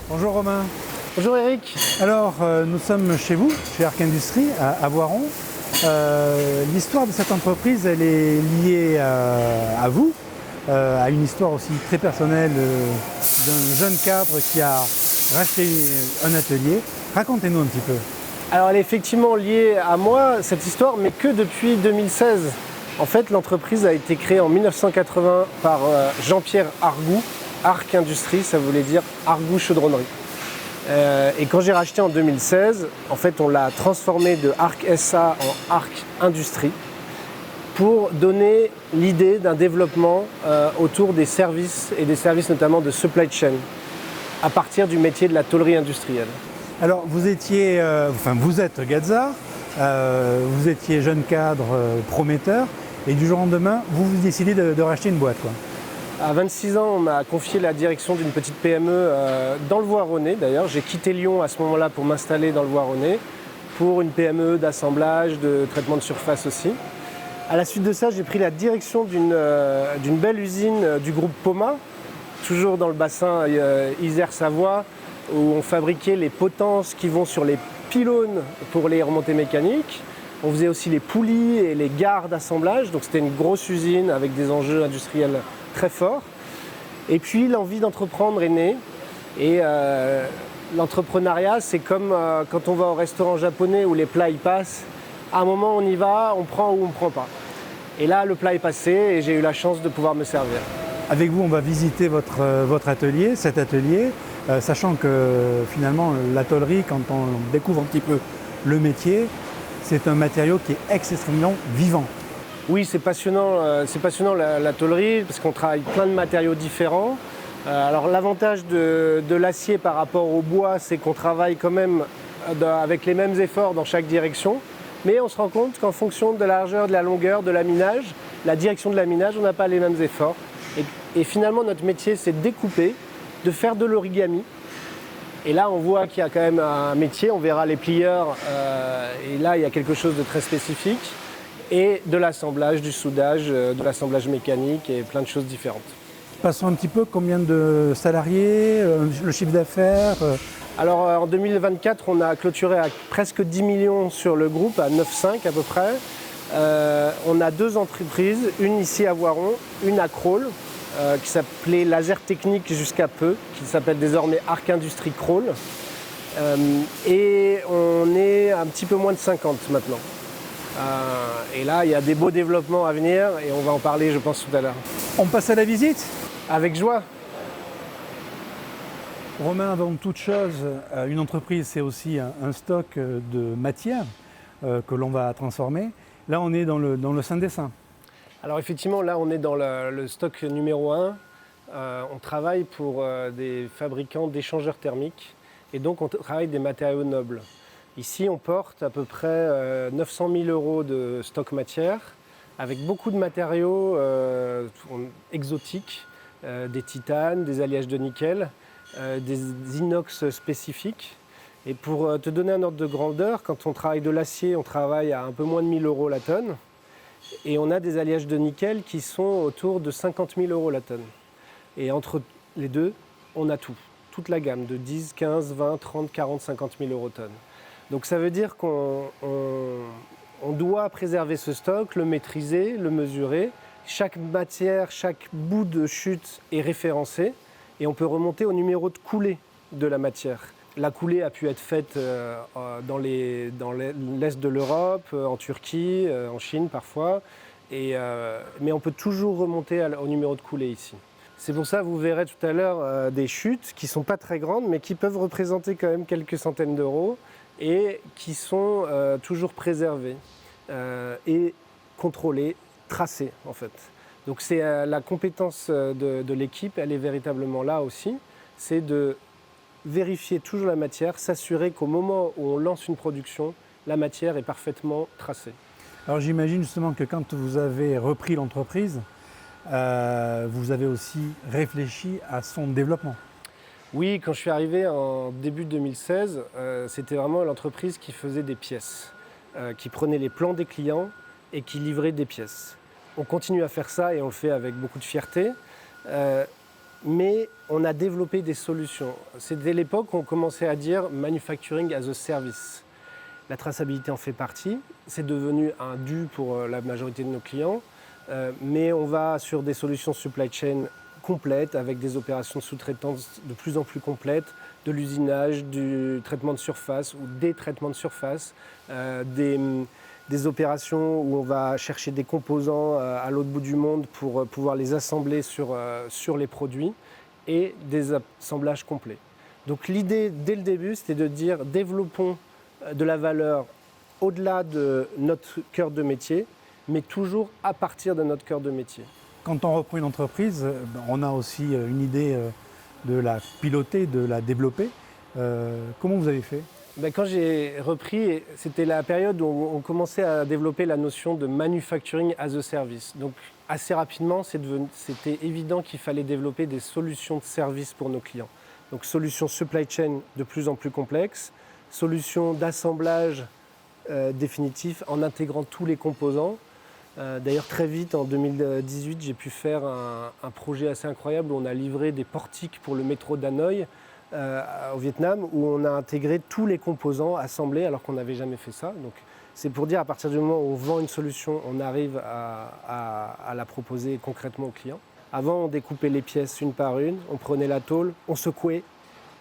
Bonjour Romain. Bonjour Eric. Alors, nous sommes chez vous, chez Arc Industries, à Voiron. L'histoire de cette entreprise, elle est liée à vous, à une histoire aussi très personnelle d'un jeune cadre qui a racheté un atelier. Racontez-nous un petit peu. Alors elle est effectivement liée à moi, cette histoire, mais que depuis 2016. En fait, l'entreprise a été créée en 1980 par Jean-Pierre Argout. Arc Industries, ça voulait dire Argout Chaudronnerie. Et quand j'ai racheté en 2016, en fait, on l'a transformé de Arc SA en Arc Industries pour donner l'idée d'un développement autour des services et des services notamment de supply chain à partir du métier de la tôlerie industrielle. Alors, vous étiez, vous êtes Gazza, vous étiez jeune cadre prometteur, et du jour au lendemain, vous décidez de racheter une boîte, quoi. À 26 ans, on m'a confié la direction d'une petite PME dans le Voironnais d'ailleurs. J'ai quitté Lyon à ce moment-là pour m'installer dans le Voironnais pour une PME d'assemblage, de traitement de surface aussi. À la suite de ça, j'ai pris la direction d'une belle usine du groupe Poma, toujours dans le bassin Isère-Savoie, où on fabriquait les potences qui vont sur les pylônes pour les remontées mécaniques. On faisait aussi les poulies et les gares d'assemblage, donc c'était une grosse usine avec des enjeux industriels très forts. Et puis l'envie d'entreprendre est née. Et l'entrepreneuriat, c'est comme quand on va au restaurant japonais où les plats y passent. À un moment, on y va, on prend ou on ne prend pas. Et là, le plat est passé et j'ai eu la chance de pouvoir me servir. Avec vous, on va visiter votre atelier, cet atelier, sachant que finalement, la tôlerie, quand on découvre un petit peu le métier, c'est un matériau qui est extrêmement vivant. Oui, c'est passionnant la tôlerie parce qu'on travaille plein de matériaux différents. Alors l'avantage de l'acier par rapport au bois, c'est qu'on travaille quand même avec les mêmes efforts dans chaque direction. Mais on se rend compte qu'en fonction de la largeur, de la longueur, de l'aminage, la direction de l'aminage, on n'a pas les mêmes efforts. Et finalement, notre métier, c'est de découper, de faire de l'origami. Et là, on voit qu'il y a quand même un métier, on verra les plieurs, et là, il y a quelque chose de très spécifique. Et de l'assemblage, du soudage, de l'assemblage mécanique et plein de choses différentes. Passons un petit peu, combien de salariés, le chiffre d'affaires Alors en 2024, on a clôturé à presque 10 millions sur le groupe, à 9,5 à peu près. On a deux entreprises, une ici à Voiron, une à Crolles, qui s'appelait Laser Technique jusqu'à peu, qui s'appelle désormais Arc Industries Crolles. Et on est un petit peu moins de 50 maintenant. Et là, il y a des beaux développements à venir et on va en parler, je pense, tout à l'heure. On passe à la visite? Avec joie. Romain, avant toute chose, une entreprise, c'est aussi un stock de matière que l'on va transformer. Là, on est dans le saint des saints. Alors effectivement, là, on est dans le stock numéro 1. On travaille pour des fabricants d'échangeurs thermiques et donc on travaille des matériaux nobles. Ici, on porte à peu près 900 000 € de stock matière, avec beaucoup de matériaux exotiques, des titanes, des alliages de nickel, des inox spécifiques. Et pour te donner un ordre de grandeur, quand on travaille de l'acier, on travaille à un peu moins de 1 000 € la tonne. Et on a des alliages de nickel qui sont autour de 50 000 € la tonne. Et entre les deux, on a tout, toute la gamme de 10, 15, 20, 30, 40, 50 000 € tonne. Donc ça veut dire qu'on doit préserver ce stock, le maîtriser, le mesurer. Chaque matière, chaque bout de chute est référencé et on peut remonter au numéro de coulée de la matière. La coulée a pu être faite dans l'est de l'Europe, en Turquie, en Chine parfois, mais on peut toujours remonter au numéro de coulée ici. C'est pour ça que vous verrez tout à l'heure des chutes qui ne sont pas très grandes mais qui peuvent représenter quand même quelques centaines d'euros et qui sont toujours préservées et contrôlées, tracées en fait. Donc c'est la compétence de l'équipe, elle est véritablement là aussi, c'est de vérifier toujours la matière, s'assurer qu'au moment où on lance une production, la matière est parfaitement tracée. Alors j'imagine justement que quand vous avez repris l'entreprise, vous avez aussi réfléchi à son développement. Oui, quand je suis arrivé en début 2016, c'était vraiment l'entreprise qui faisait des pièces, qui prenait les plans des clients et qui livrait des pièces. On continue à faire ça et on le fait avec beaucoup de fierté. mais on a développé des solutions. C'était l'époque où on commençait à dire manufacturing as a service. La traçabilité en fait partie, c'est devenu un dû pour la majorité de nos clients, mais on va sur des solutions supply chain complètes avec des opérations de sous-traitance de plus en plus complètes, de l'usinage, du traitement de surface ou des traitements de surface, des opérations où on va chercher des composants à l'autre bout du monde pour pouvoir les assembler sur les produits et des assemblages complets. Donc l'idée dès le début, c'était de dire développons de la valeur au-delà de notre cœur de métier, mais toujours à partir de notre cœur de métier. Quand on reprend une entreprise, on a aussi une idée de la piloter, de la développer. Comment vous avez fait ? Quand j'ai repris, c'était la période où on commençait à développer la notion de manufacturing as a service. Donc assez rapidement, c'était évident qu'il fallait développer des solutions de service pour nos clients. Donc solutions supply chain de plus en plus complexes, solutions d'assemblage définitif en intégrant tous les composants. D'ailleurs très vite en 2018 j'ai pu faire un projet assez incroyable où on a livré des portiques pour le métro d'Hanoï au Vietnam, où on a intégré tous les composants assemblés alors qu'on n'avait jamais fait ça. Donc c'est pour dire à partir du moment où on vend une solution, on arrive à la proposer concrètement au client. Avant on découpait les pièces une par une, on prenait la tôle, on secouait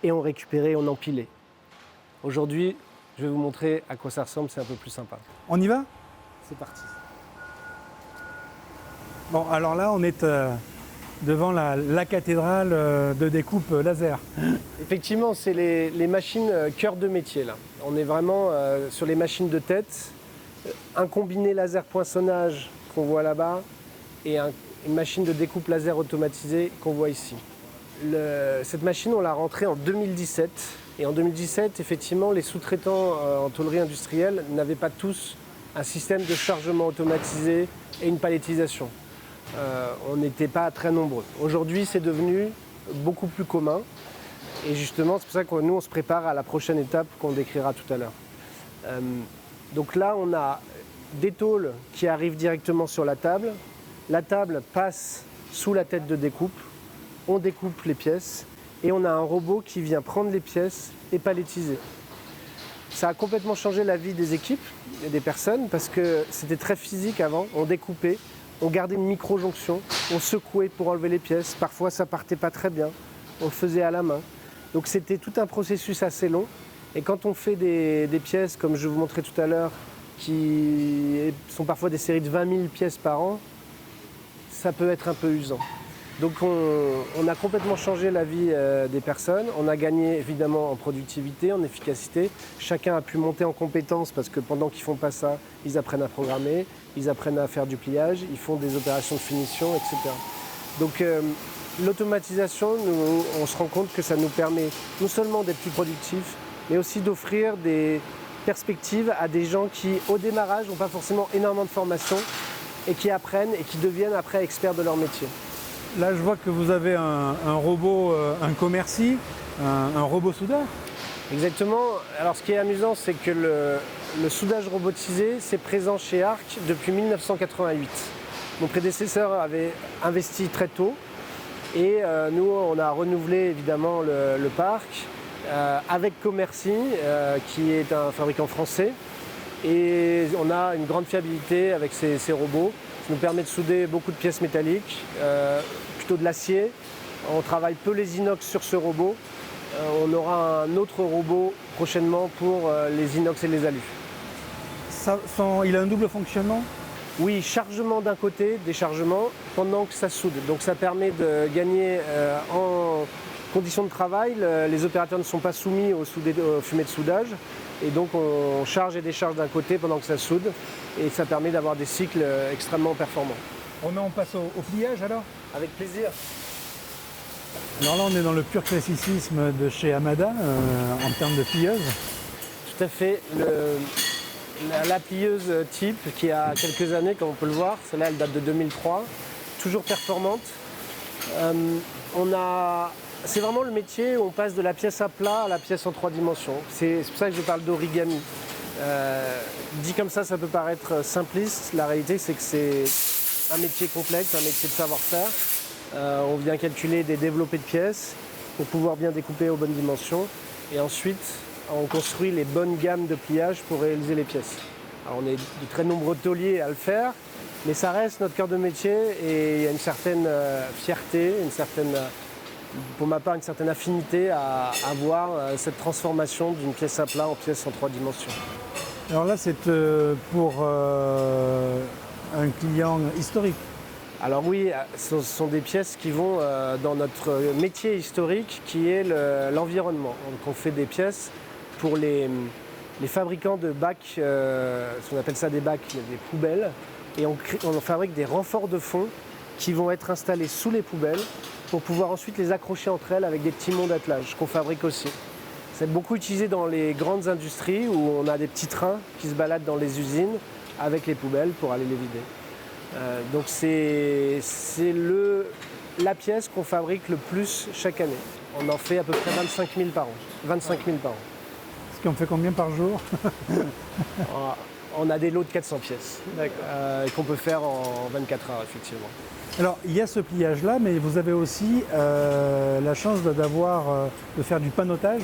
et on récupérait, on empilait. Aujourd'hui je vais vous montrer à quoi ça ressemble, c'est un peu plus sympa. On y va ? C'est parti. Bon, alors là, on est devant la cathédrale de découpe laser. Effectivement, c'est les machines cœur de métier, là. On est vraiment sur les machines de tête. Un combiné laser poinçonnage qu'on voit là-bas et une machine de découpe laser automatisée qu'on voit ici. Cette machine, on l'a rentrée en 2017. Et en 2017, effectivement, les sous-traitants en tôlerie industrielle n'avaient pas tous un système de chargement automatisé et une palettisation. On n'était pas très nombreux. Aujourd'hui, c'est devenu beaucoup plus commun. Et justement, c'est pour ça que nous, on se prépare à la prochaine étape qu'on décrira tout à l'heure. Donc là, on a des tôles qui arrivent directement sur la table. La table passe sous la tête de découpe. On découpe les pièces. Et on a un robot qui vient prendre les pièces et palettiser. Ça a complètement changé la vie des équipes et des personnes parce que c'était très physique avant. On découpait, on gardait une micro-jonction, on secouait pour enlever les pièces. Parfois, ça partait pas très bien. On le faisait à la main. Donc c'était tout un processus assez long. Et quand on fait des pièces, comme je vous montrais tout à l'heure, qui sont parfois des séries de 20 000 pièces par an, ça peut être un peu usant. Donc on a complètement changé la vie des personnes. On a gagné évidemment en productivité, en efficacité. Chacun a pu monter en compétences parce que pendant qu'ils ne font pas ça, ils apprennent à programmer, ils apprennent à faire du pliage, ils font des opérations de finition, etc. Donc l'automatisation, on se rend compte que ça nous permet non seulement d'être plus productifs, mais aussi d'offrir des perspectives à des gens qui, au démarrage, n'ont pas forcément énormément de formation et qui apprennent et qui deviennent après experts de leur métier. Là, je vois que vous avez un robot, un commerci, un robot soudeur. Exactement. Alors, ce qui est amusant, c'est que le soudage robotisé, c'est présent chez Arc depuis 1988. Mon prédécesseur avait investi très tôt et nous, on a renouvelé évidemment le parc avec Commercy, qui est un fabricant français. Et on a une grande fiabilité avec ces robots. Ça nous permet de souder beaucoup de pièces métalliques, plutôt de l'acier. On travaille peu les inox sur ce robot. On aura un autre robot prochainement pour les inox et les alus. Il a un double fonctionnement ? Oui, chargement d'un côté, déchargement, pendant que ça soude. Donc ça permet de gagner en conditions de travail. Les opérateurs ne sont pas soumis aux fumées de soudage. Et donc on charge et décharge d'un côté pendant que ça soude. Et ça permet d'avoir des cycles extrêmement performants. On passe au pliage alors ? Avec plaisir. Alors là, on est dans le pur classicisme de chez Hamada en termes de plieuse. Tout à fait. La plieuse type qui a quelques années, comme on peut le voir, celle-là elle date de 2003, toujours performante. C'est vraiment le métier où on passe de la pièce à plat à la pièce en 3 dimensions. C'est pour ça que je parle d'origami. Dit comme ça peut paraître simpliste. La réalité, c'est que c'est un métier complexe, un métier de savoir-faire. On vient calculer des développés de pièces pour pouvoir bien découper aux bonnes dimensions. Et ensuite, on construit les bonnes gammes de pliage pour réaliser les pièces. Alors, on est de très nombreux tauliers à le faire, mais ça reste notre cœur de métier et il y a une certaine fierté, pour ma part, une certaine affinité à voir cette transformation d'une pièce à plat en pièce en 3 dimensions. Alors là, c'est pour un client historique. Alors oui, ce sont des pièces qui vont dans notre métier historique qui est l'environnement. Donc on fait des pièces pour les fabricants de bacs, on appelle ça des bacs, des poubelles, et on fabrique des renforts de fond qui vont être installés sous les poubelles pour pouvoir ensuite les accrocher entre elles avec des petits monts d'attelage qu'on fabrique aussi. C'est beaucoup utilisé dans les grandes industries où on a des petits trains qui se baladent dans les usines avec les poubelles pour aller les vider. Donc c'est la pièce qu'on fabrique le plus chaque année. On en fait à peu près 25 000 par an. 25 000 par an. Ce qui en fait combien par jour? On a des lots de 400 pièces qu'on peut faire en 24 heures, effectivement. Alors, il y a ce pliage-là, mais vous avez aussi la chance de faire du panotage.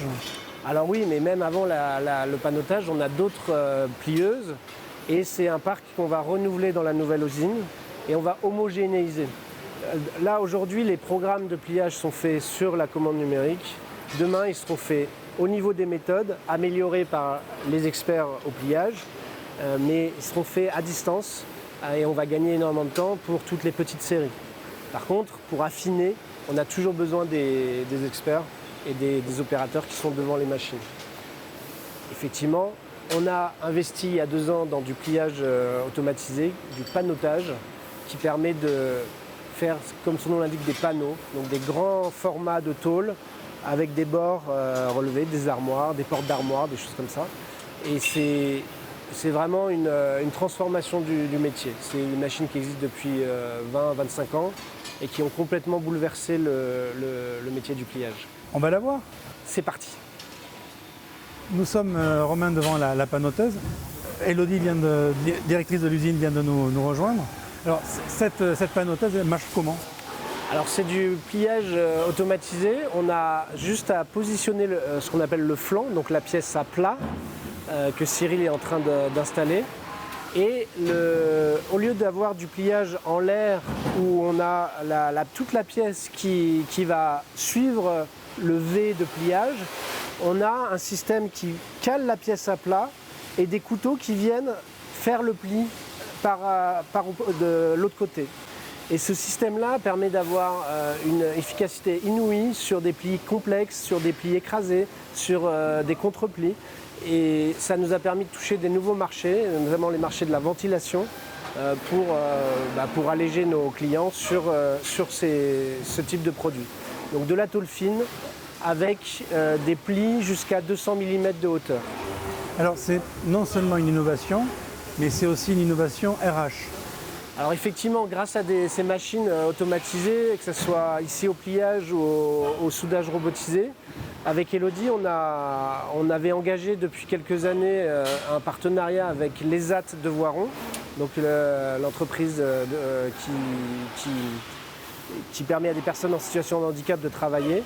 Alors oui, mais même avant le panotage, on a d'autres plieuses. Et c'est un parc qu'on va renouveler dans la nouvelle usine et on va homogénéiser. Là, aujourd'hui, les programmes de pliage sont faits sur la commande numérique. Demain, ils seront faits au niveau des méthodes, améliorés par les experts au pliage, mais ils seront faits à distance et on va gagner énormément de temps pour toutes les petites séries. Par contre, pour affiner, on a toujours besoin des experts et des opérateurs qui sont devant les machines. Effectivement, on a investi il y a 2 ans dans du pliage automatisé, du panotage, qui permet de faire, comme son nom l'indique, des panneaux, donc des grands formats de tôle avec des bords relevés, des armoires, des portes d'armoires, des choses comme ça. Et c'est vraiment une transformation du métier. C'est une machine qui existe depuis 20-25 ans et qui ont complètement bouleversé le métier du pliage. On va la voir. C'est parti. Nous sommes, Romain, devant la panoteuse. Elodie, directrice de l'usine, vient de nous rejoindre. Alors, cette panoteuse, elle marche comment? Alors, c'est du pliage automatisé. On a juste à positionner ce qu'on appelle le flanc, donc la pièce à plat, que Cyril est en train d'installer. Et au lieu d'avoir du pliage en l'air, où on a toute la pièce qui va suivre le V de pliage, on a un système qui cale la pièce à plat et des couteaux qui viennent faire le pli de l'autre côté. Et ce système-là permet d'avoir une efficacité inouïe sur des plis complexes, sur des plis écrasés, sur des contre-plis. Et ça nous a permis de toucher des nouveaux marchés, notamment les marchés de la ventilation, pour alléger nos clients sur ce type de produit. Donc de la tôle fine, avec des plis jusqu'à 200 mm de hauteur. Alors c'est non seulement une innovation, mais c'est aussi une innovation RH. Alors effectivement, grâce à ces machines automatisées, que ce soit ici au pliage ou au soudage robotisé, avec Elodie, on avait engagé depuis quelques années un partenariat avec l'ESAT de Voiron, donc l'entreprise qui permet à des personnes en situation de handicap de travailler.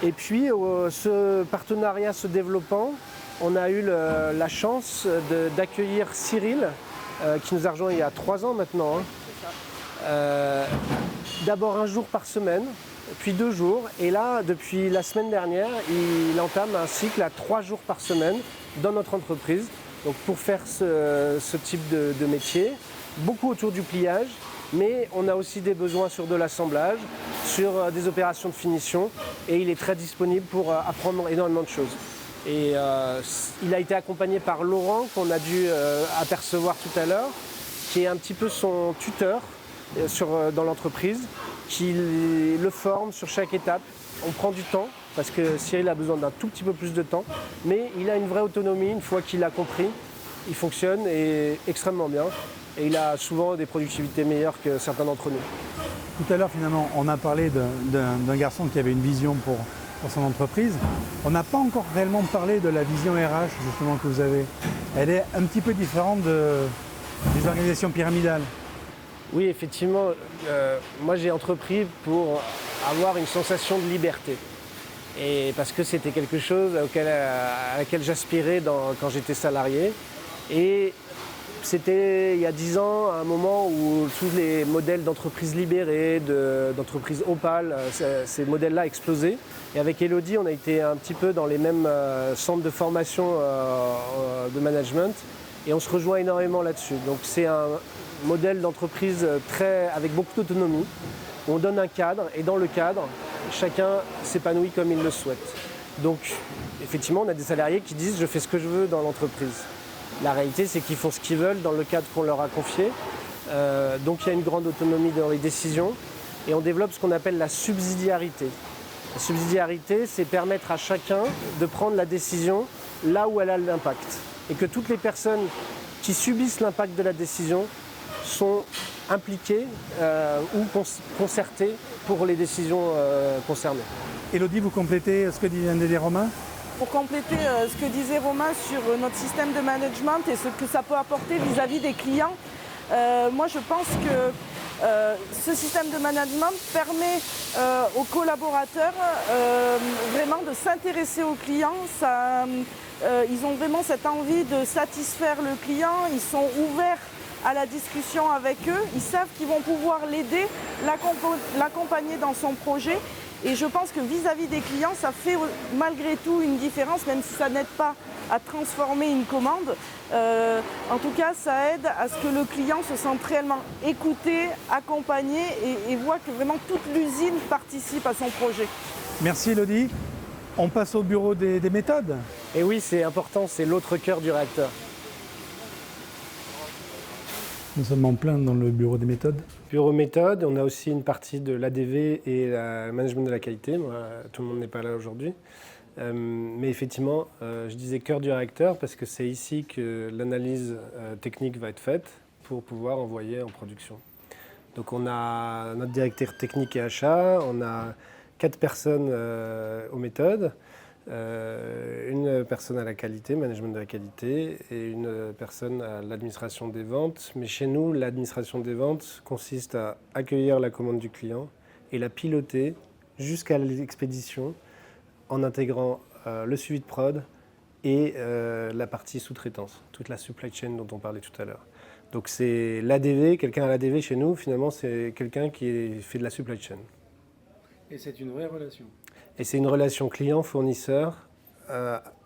Et puis, ce partenariat se développant, on a eu la chance d'accueillir Cyril, qui nous a rejoint il y a 3 ans maintenant. D'abord 1 jour par semaine, puis 2 jours. Et là, depuis la semaine dernière, il entame un cycle à 3 jours par semaine dans notre entreprise. Donc pour faire ce type de métier, beaucoup autour du pliage, mais on a aussi des besoins sur de l'assemblage, sur des opérations de finition, et il est très disponible pour apprendre énormément de choses. Et il a été accompagné par Laurent, qu'on a dû apercevoir tout à l'heure, qui est un petit peu son tuteur dans l'entreprise, qui le forme sur chaque étape. On prend du temps, parce que Cyril a besoin d'un tout petit peu plus de temps, mais il a une vraie autonomie, une fois qu'il a compris, il fonctionne et extrêmement bien. Et il a souvent des productivités meilleures que certains d'entre nous. Tout à l'heure, finalement, on a parlé d'un garçon qui avait une vision pour son entreprise. On n'a pas encore réellement parlé de la vision RH, justement, que vous avez. Elle est un petit peu différente des organisations pyramidales. Oui, effectivement, moi j'ai entrepris pour avoir une sensation de liberté. Et parce que c'était quelque chose à laquelle j'aspirais quand j'étais salarié. Et c'était il y a 10 ans, un moment où tous les modèles d'entreprises libérées, d'entreprises opales, ces modèles-là explosaient. Et avec Elodie, on a été un petit peu dans les mêmes centres de formation de management. Et on se rejoint énormément là-dessus. Donc c'est un modèle d'entreprise avec beaucoup d'autonomie. On donne un cadre et dans le cadre, chacun s'épanouit comme il le souhaite. Donc effectivement, on a des salariés qui disent « je fais ce que je veux dans l'entreprise ». La réalité, c'est qu'ils font ce qu'ils veulent dans le cadre qu'on leur a confié. Donc il y a une grande autonomie dans les décisions et on développe ce qu'on appelle la subsidiarité. La subsidiarité, c'est permettre à chacun de prendre la décision là où elle a l'impact. Et que toutes les personnes qui subissent l'impact de la décision sont impliquées ou concertées pour les décisions concernées. Élodie, vous complétez ce que disait Romain ? Pour compléter ce que disait Romain sur notre système de management et ce que ça peut apporter vis-à-vis des clients, moi je pense que ce système de management permet aux collaborateurs vraiment de s'intéresser aux clients. Ils ont vraiment cette envie de satisfaire le client, ils sont ouverts à la discussion avec eux, ils savent qu'ils vont pouvoir l'aider, l'accompagner dans son projet. Et je pense que vis-à-vis des clients, ça fait malgré tout une différence, même si ça n'aide pas à transformer une commande. En tout cas, ça aide à ce que le client se sente réellement écouté, accompagné et voit que vraiment toute l'usine participe à son projet. Merci Élodie. On passe au bureau des méthodes. Et oui, c'est important, c'est l'autre cœur du réacteur. Nous sommes en plein dans le bureau des méthodes. Bureau méthode, on a aussi une partie de l'ADV et le management de la qualité. Moi, tout le monde n'est pas là aujourd'hui. Mais effectivement, je disais cœur du réacteur parce que c'est ici que l'analyse technique va être faite pour pouvoir envoyer en production. Donc on a notre directeur technique et achat, on a 4 personnes aux méthodes, une personne à la qualité, management de la qualité, et une personne à l'administration des ventes. Mais chez nous, l'administration des ventes consiste à accueillir la commande du client et la piloter jusqu'à l'expédition en intégrant le suivi de prod et la partie sous-traitance, toute la supply chain dont on parlait tout à l'heure. Donc c'est l'ADV, quelqu'un à l'ADV chez nous, finalement c'est quelqu'un qui fait de la supply chain. Et c'est une vraie relation. Et c'est une relation client-fournisseur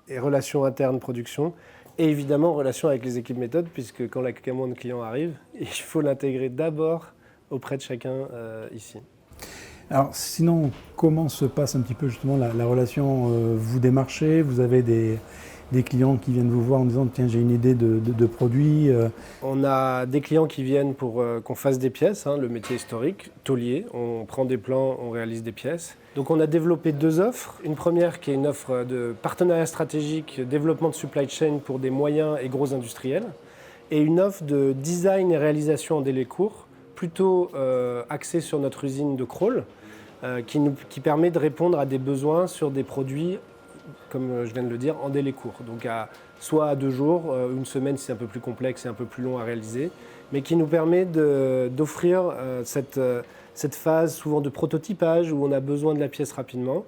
et relation interne-production et évidemment relation avec les équipes méthodes puisque quand la commande client arrive, il faut l'intégrer d'abord auprès de chacun ici. Alors sinon, comment se passe un petit peu justement la relation vous démarchez, vous avez des clients qui viennent vous voir en disant tiens j'ai une idée de produit. On a des clients qui viennent pour qu'on fasse des pièces, le métier historique, taulier, on prend des plans, on réalise des pièces. Donc on a développé 2 offres, une première qui est une offre de partenariat stratégique, développement de supply chain pour des moyens et gros industriels, et une offre de design et réalisation en délai court, plutôt axée sur notre usine de Crolles, qui permet de répondre à des besoins sur des produits, comme je viens de le dire, en délai court. Donc soit à 2 jours, une semaine si c'est un peu plus complexe et un peu plus long à réaliser, mais qui nous permet d'offrir cette phase souvent de prototypage où on a besoin de la pièce rapidement.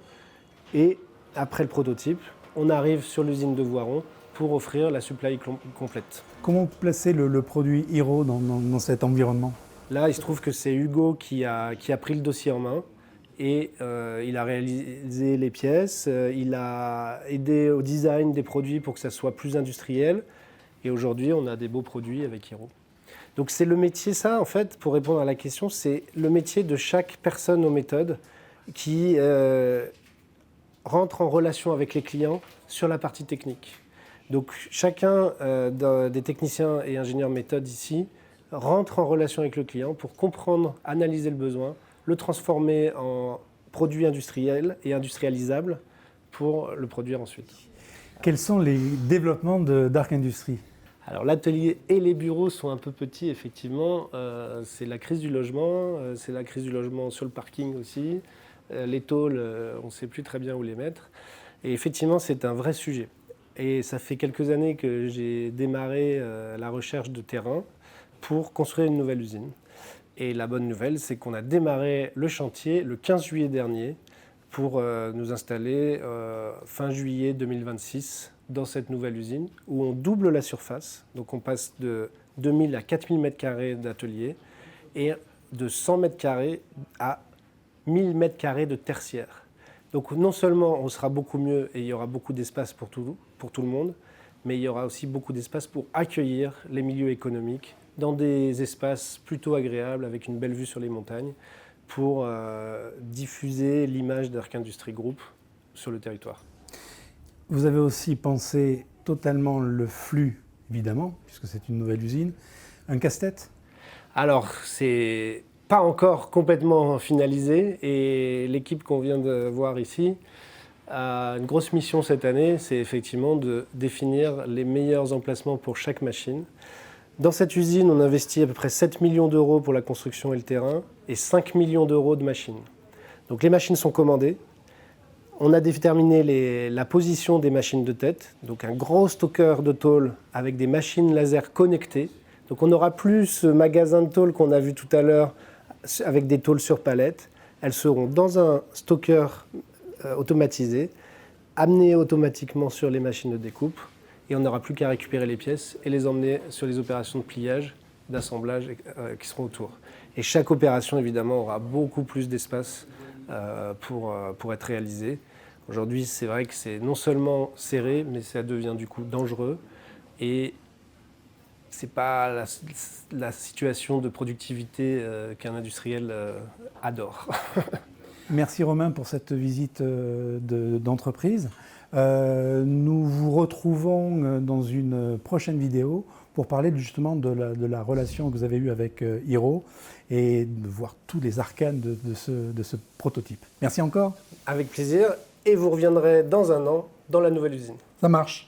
Et après le prototype, on arrive sur l'usine de Voiron pour offrir la supply complète. Comment placer le produit Hero dans cet environnement ? Là, il se trouve que c'est Hugo qui a pris le dossier en main. Et il a réalisé les pièces, il a aidé au design des produits pour que ça soit plus industriel. Et aujourd'hui, on a des beaux produits avec Hero. Donc c'est le métier, ça, en fait, pour répondre à la question, c'est le métier de chaque personne aux méthodes qui rentre en relation avec les clients sur la partie technique. Donc chacun des techniciens et ingénieurs méthodes ici rentre en relation avec le client pour comprendre, analyser le besoin, le transformer en produit industriel et industrialisable pour le produire ensuite. Quels sont les développements de Dark Industries ? Alors l'atelier et les bureaux sont un peu petits, effectivement. C'est la crise du logement, c'est la crise du logement sur le parking aussi. Les tôles, on ne sait plus très bien où les mettre. Et effectivement, c'est un vrai sujet. Et ça fait quelques années que j'ai démarré la recherche de terrain pour construire une nouvelle usine. Et la bonne nouvelle, c'est qu'on a démarré le chantier le 15 juillet dernier pour nous installer fin juillet 2026 dans cette nouvelle usine où on double la surface. Donc on passe de 2000 à 4000 m² d'atelier et de 100 m² à 1000 m² de tertiaire. Donc non seulement on sera beaucoup mieux et il y aura beaucoup d'espace pour tout le monde, mais il y aura aussi beaucoup d'espace pour accueillir les milieux économiques dans des espaces plutôt agréables avec une belle vue sur les montagnes pour diffuser l'image d'Arc Industries Group sur le territoire. Vous avez aussi pensé totalement le flux, évidemment, puisque c'est une nouvelle usine. Un casse-tête? Alors, c'est pas encore complètement finalisé et l'équipe qu'on vient de voir ici a une grosse mission cette année, c'est effectivement de définir les meilleurs emplacements pour chaque machine. Dans cette usine, on investit à peu près 7 millions d'euros pour la construction et le terrain et 5 millions d'euros de machines. Donc les machines sont commandées. On a déterminé la position des machines de tête, donc un gros stocker de tôle avec des machines laser connectées. Donc on n'aura plus ce magasin de tôle qu'on a vu tout à l'heure avec des tôles sur palette. Elles seront dans un stocker automatisé, amenées automatiquement sur les machines de découpe. Et on n'aura plus qu'à récupérer les pièces et les emmener sur les opérations de pliage, d'assemblage qui seront autour. Et chaque opération, évidemment, aura beaucoup plus d'espace pour être réalisée. Aujourd'hui, c'est vrai que c'est non seulement serré, mais ça devient du coup dangereux. Et ce n'est pas la situation de productivité qu'un industriel adore. Merci Romain pour cette visite d'entreprise. Nous vous retrouvons dans une prochaine vidéo pour parler justement de la relation que vous avez eue avec Hiro et de voir tous les arcanes de ce prototype. Merci encore. Avec plaisir. Et vous reviendrez dans un an dans la nouvelle usine. Ça marche.